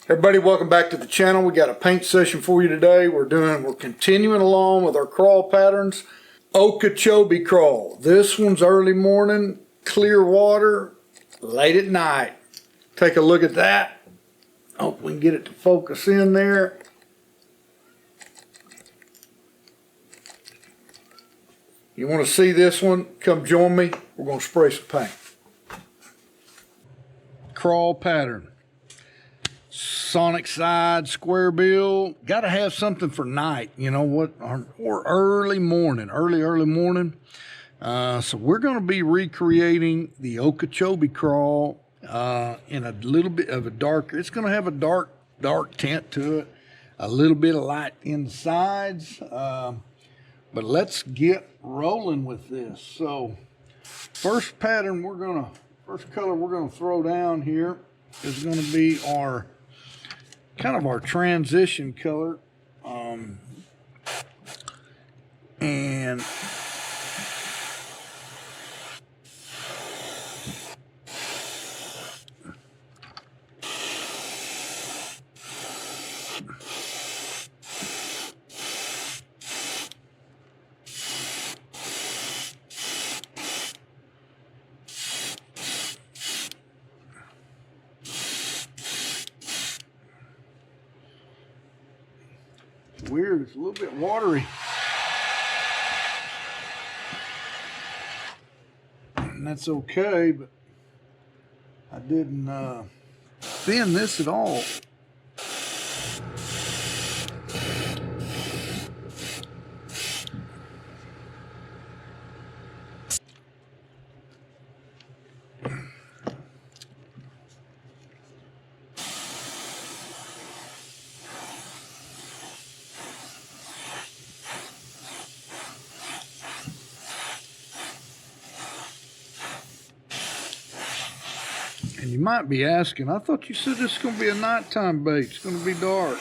Everybody, welcome back to the channel. We got a paint session for you today. We're continuing along with our crawl patterns. Okeechobee Craw. This one's early morning, clear water, late at night. Take a look at that. Hope we can get it to focus in there. You want to see this one? Come join me. We're going to spray some paint. Crawl pattern. Sonic side, square bill. Got to have something for night, you know what, or early morning, early morning. So we're going to be recreating the Okeechobee Craw in a little bit of a darker. It's going to have a dark tint to it, a little bit of light in the sides. But let's get rolling with this. So first pattern first color we're going to throw down here is going to be our kind of our transition color, and weird, it's a little bit watery. And that's okay, but I didn't thin this at all. And you might be asking, I thought you said this is going to be a nighttime bait. It's going to be dark.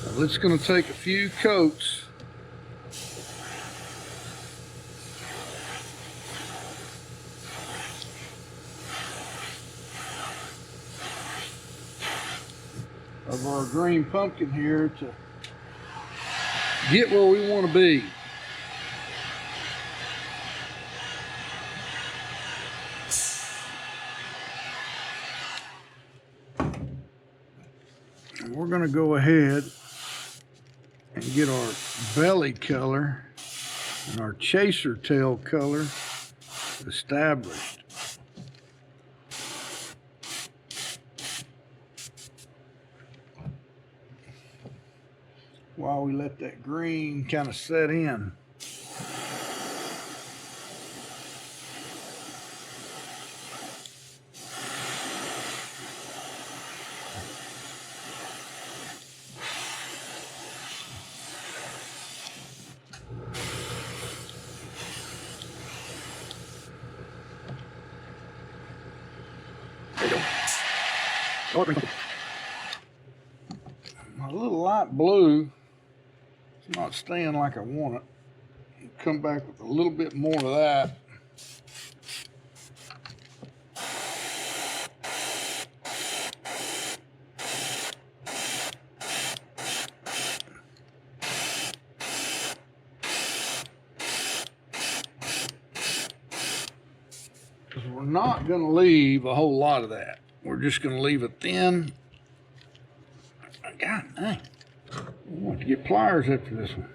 Well, it's going to take a few coats. Of our green pumpkin here to get where we want to be. We're going to go ahead and get our belly color and our chaser tail color established. While we let that green kind of set in. A little light blue, it's not staying like I want it. Come back with a little bit more of that. Because we're not going to leave a whole lot of that. We're just going to leave it thin. God dang. I want to get pliers after this one.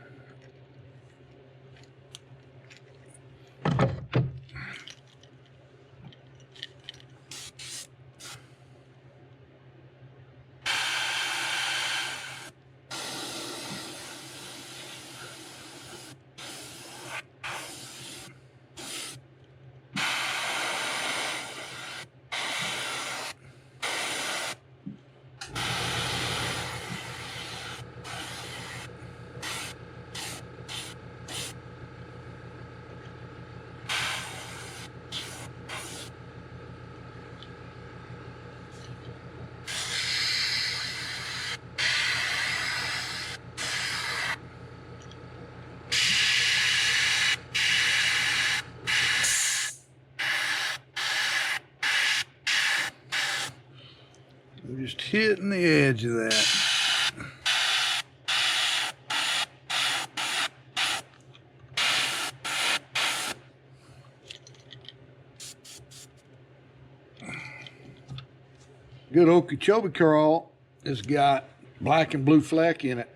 I'm just hitting the edge of that. Good Okeechobee Craw has got black and blue fleck in it.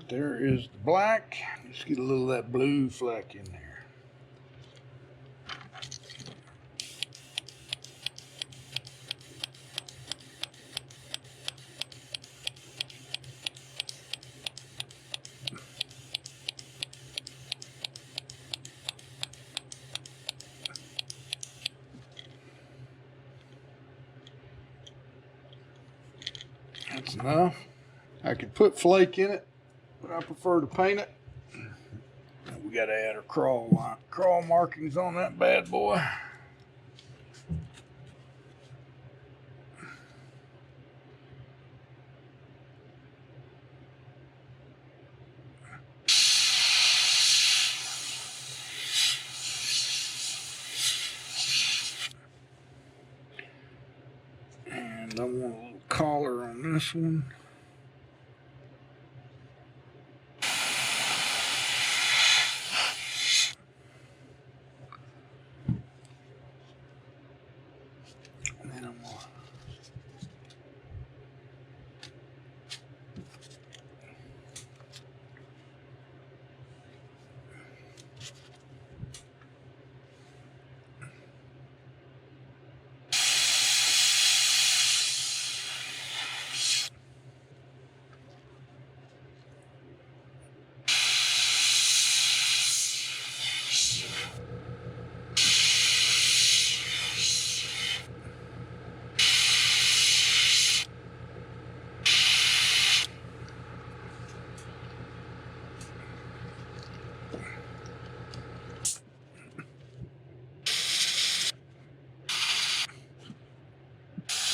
There is the black. Let's get a little of that blue fleck in there. That's enough. I could put flake in it, but I prefer to paint it. We got to add our crawl markings on that bad boy. And I want a little collar on this one.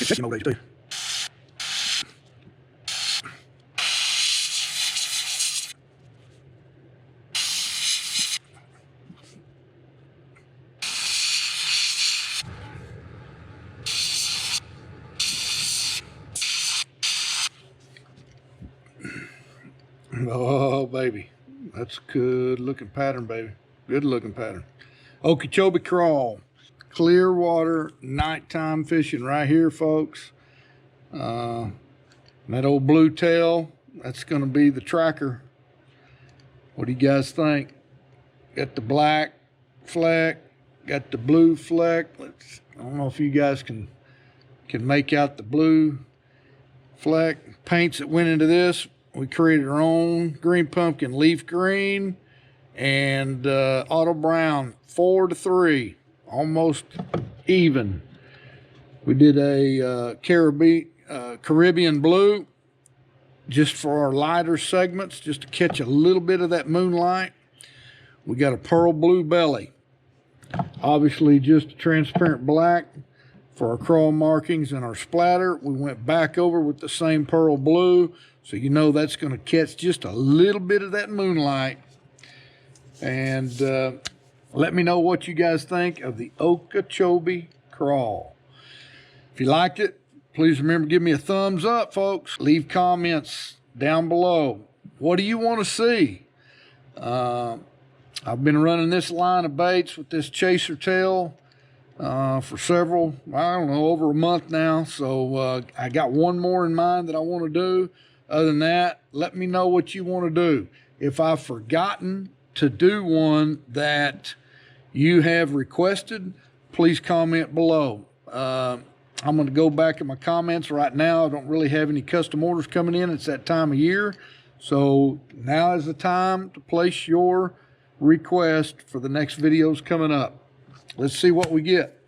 It's just old age too. Oh, baby. That's a good looking pattern, baby. Good looking pattern. Okeechobee Craw. Clear water, nighttime fishing right here, folks. That old blue tail, that's going to be the tracker. What do you guys think? Got the black fleck, got the blue fleck. I don't know if you guys can make out the blue fleck. Paints that went into this, we created our own green pumpkin leaf green and auto brown 4-3. Almost even. We did a Caribbean blue just for our lighter segments, just to catch a little bit of that moonlight. We got a pearl blue belly. Obviously just a transparent black for our crawl markings and our splatter. We went back over with the same pearl blue, so you know that's going to catch just a little bit of that moonlight. And let me know what you guys think of the Okeechobee Craw. If you liked it, please remember to give me a thumbs up, folks. Leave comments down below. What do you want to see? I've been running this line of baits with this chaser tail for several, I don't know, over a month now. So I got one more in mind that I want to do. Other than that, let me know what you want to do. If I've forgotten to do one that you have requested, please comment below. I'm going to go back in my comments right now. I don't really have any custom orders coming in. It's that time of year. So now is the time to place your request for the next videos coming up. Let's see what we get.